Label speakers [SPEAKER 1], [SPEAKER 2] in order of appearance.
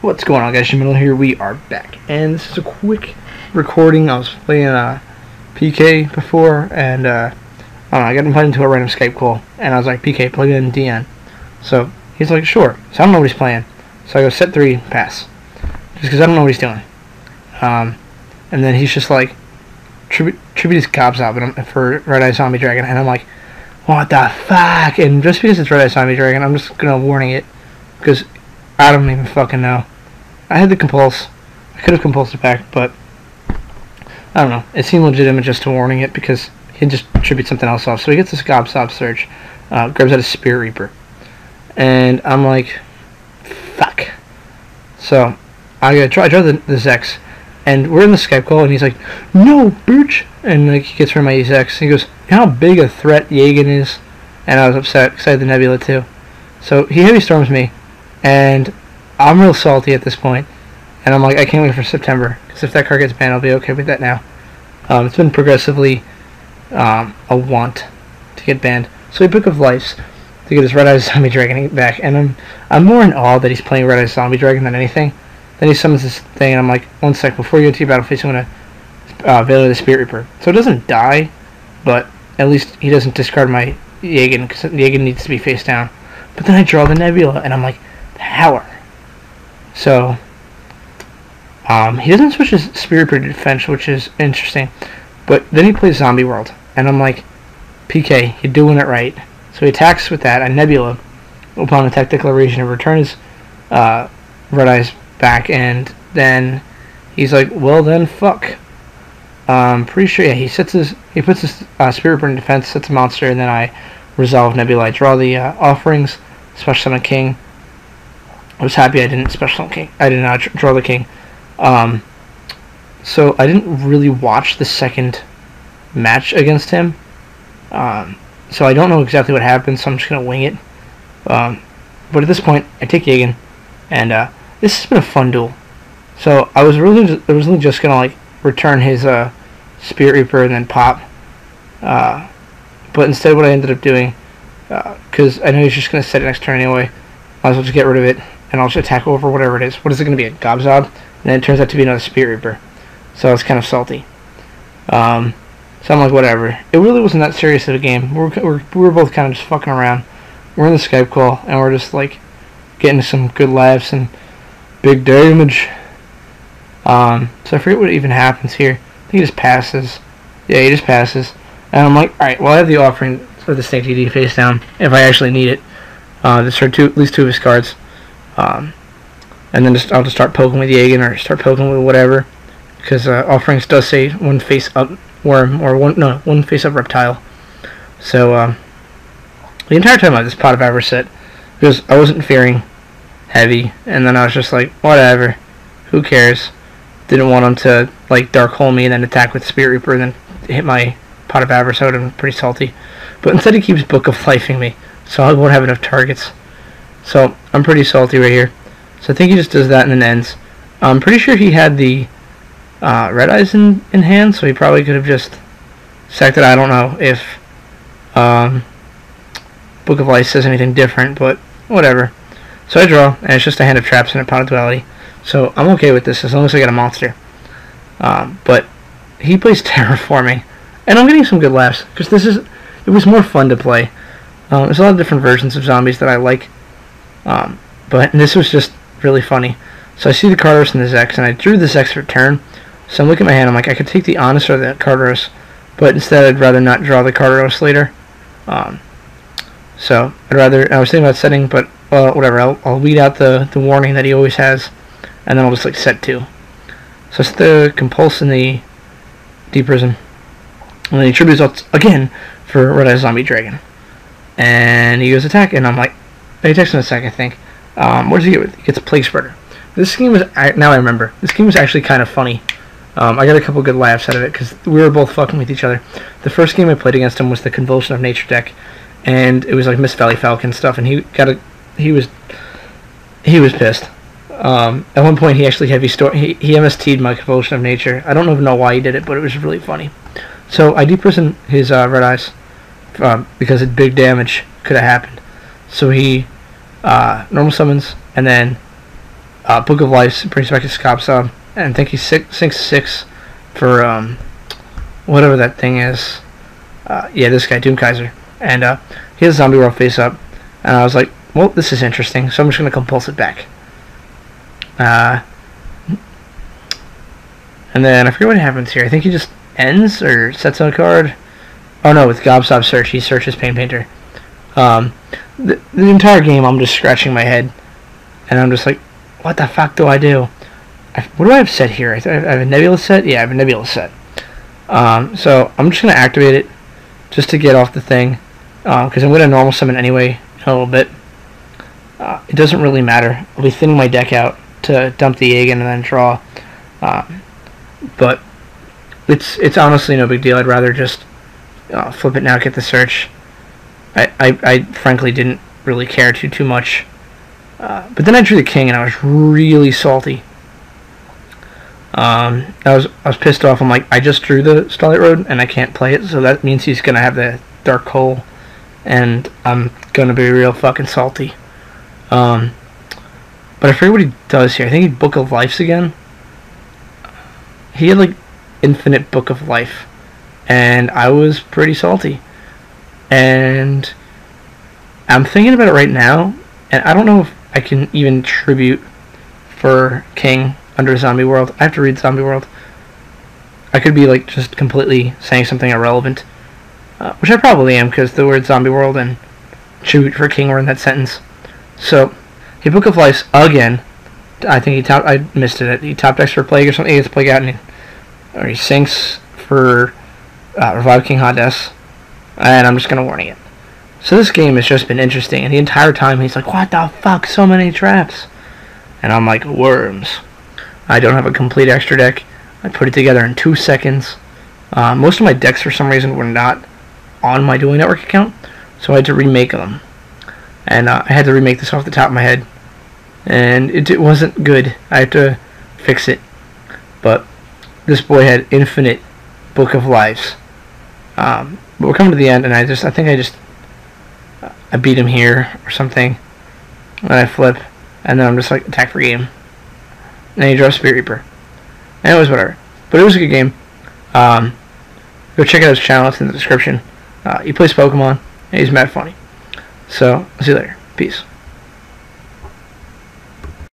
[SPEAKER 1] What's going on, guys? Middle here. We are back, and this is a quick recording. I was playing PK before, and I got invited into a random Skype call, and I was like, PK, plug in DN. So he's like, sure. So I don't know what he's playing. So I go set 3, pass, just because I don't know what he's doing. And then he's just like, tribute his cops out for Red Eye Zombie Dragon, and I'm like, what the fuck? And just because it's Red Eye Zombie Dragon, I'm just gonna warning it, because I don't even fucking know. I had the compulse. I could have compulsed it back, but I don't know. It seemed legitimate just to warning it because he just tribute something else off. So he gets this Gobstop Surge, grabs out a Spirit Reaper, and I'm like, fuck. So I draw the Zex, and we're in the Skype call, and he's like, no, bitch, and like he gets rid of my Zex. He goes, you know how big a threat Jagen is? And I was upset, excited the Nebula too. So he heavy storms me, and I'm real salty at this point, and I'm like, I can't wait for September, because if that card gets banned, I'll be okay with that now. It's been progressively a want to get banned. So he Book of Life to get his Red Eye Zombie Dragon back, and I'm more in awe that he's playing Red Eye Zombie Dragon than anything. Then he summons this thing, and I'm like, one sec, before you go to your battle phase, I'm going to Veil of the Spirit Reaper. So it doesn't die, but at least he doesn't discard my Jagen, because Jagen needs to be face down. But then I draw the Nebula, and I'm like, power. So, he doesn't switch his Spirit Reaper to defense, which is interesting. But then he plays Zombie World, and I'm like, PK, you're doing it right. So he attacks with that, a Nebula, upon attack declaration, and returns Red Eye's back, and then he's like, well then, fuck. Pretty sure, yeah, he puts his Spirit Reaper in defense, sets a monster, and then I resolve Nebula. I draw the offerings, special summon King. I was happy I didn't special summon King. I did not draw the King. So I didn't really watch the second match against him. So I don't know exactly what happened, so I'm just going to wing it. But at this point, I take Jagen, and this has been a fun duel. So I was originally just going to like return his Spirit Reaper and then pop. But instead what I ended up doing, because I know he's just going to set it next turn anyway, might as well just get rid of it, and I'll just attack over whatever it is. What is it going to be, a Gobzob? And then it turns out to be another Spirit Reaper. So I was kind of salty. So I'm like, whatever. It really wasn't that serious of a game. We were both kind of just fucking around. We're in the Skype call, and we're just like getting some good laughs and big damage. So I forget what even happens here. I think he just passes. Yeah, he just passes. And I'm like, alright, well I have the offering for the Snake DD face down, if I actually need it. Discard at least 2 of his cards. And then I'll just start poking with Jagen, or start poking with whatever. Because offerings does say 1 face up worm, or 1 face up reptile. So, the entire time I had this Pot of Avarice set, because I wasn't fearing heavy, and then I was just like, whatever, who cares. Didn't want him to like Dark Hole me and then attack with Spirit Reaper and then hit my Pot of Avarice. I would have been pretty salty. But instead he keeps Book of Lifing me, so I won't have enough targets. So I'm pretty salty right here. So I think he just does that and then ends. I'm pretty sure he had the Red Eyes in hand, so he probably could have just sacked it. I don't know if Book of Life says anything different, but whatever. So I draw, and it's just a hand of traps and a Pot of Duality. So I'm okay with this as long as I get a monster. But he plays Terraforming, and I'm getting some good laughs because it was more fun to play. There's a lot of different versions of zombies that I like, but this was just really funny. So I see the Cardos and the Zex, and I drew the Zex for turn. So I'm looking at my hand. I'm like, I could take the Honest or the Cardos, but instead I'd rather not draw the Cardos later. So I'd rather. I was thinking about setting, but whatever. I'll weed out the warning that he always has, and then I'll just like set 2. So it's the Compulse and the Deep Prison, and then he tributes out again for Red Eye Zombie Dragon, and he goes attack, and I'm like, he attacks in a sec, I think. What does he get with? He gets a Plague Spreader. This game was, now I remember, this game was actually kind of funny. I got a couple good laughs out of it because we were both fucking with each other. The first game I played against him was the Convulsion of Nature deck, and it was like Mist Valley Falcon stuff, and he was pissed. At one point he actually he MST'd my Convulsion of Nature. I don't even know why he did it, but it was really funny. So I Deep Prison his Red Eyes because big damage could have happened. So he normal summons, and then Book of Life, Pretty Spected Scop Sub, and I think he's 6'6" for whatever that thing is. Yeah, this guy, Doom Kaiser. And he has Zombie World face up. And I was like, well, this is interesting, so I'm just going to compulse it back. And then I forget what happens here. I think he just ends or sets on a card. Oh no, with Gobstop Search, he searches Pain Painter. The entire game, I'm just scratching my head. And I'm just like, what the fuck do I do? What do I have set here? I have a Nebula set? Yeah, I have a Nebula set. So I'm just going to activate it just to get off the thing. Because I'm going to normal summon anyway in a little bit. It doesn't really matter. I'll be thinning my deck out to dump the egg in and then draw. But it's honestly no big deal. I'd rather just flip it now, get the search. I frankly didn't really care too much. But then I drew the king and I was really salty. I was pissed off. I'm like, I just drew the Starlight Road and I can't play it, so that means he's gonna have the Dark Hole, and I'm gonna be real fucking salty. But I forget what he does here. I think he Book of Lives again. He had like infinite Book of Life, and I was pretty salty. And I'm thinking about it right now, and I don't know if I can even tribute for King under Zombie World. I have to read Zombie World. I could be like just completely saying something irrelevant, which I probably am, because the word Zombie World and tribute for King were in that sentence. So he Book of Lives again. I think I missed it. He top decks for Plague or something. He gets Plague out, or he sinks for Revive King Hades. And I'm just gonna warning it. So this game has just been interesting, and the entire time he's like, what the fuck, so many traps. And I'm like, worms. I don't have a complete extra deck. I put it together in 2 seconds. Most of my decks for some reason were not on my Dueling Network account, so I had to remake them. And I had to remake this off the top of my head. And it wasn't good. I had to fix it. But this boy had infinite Book of Lives. But we're coming to the end, and I think I beat him here or something. And I flip, and then I'm just like, attack for game. And he draws Spirit Reaper. And it was whatever. But it was a good game. Go check out his channel, it's in the description. He plays Pokemon, and he's mad funny. So, I'll see you later. Peace.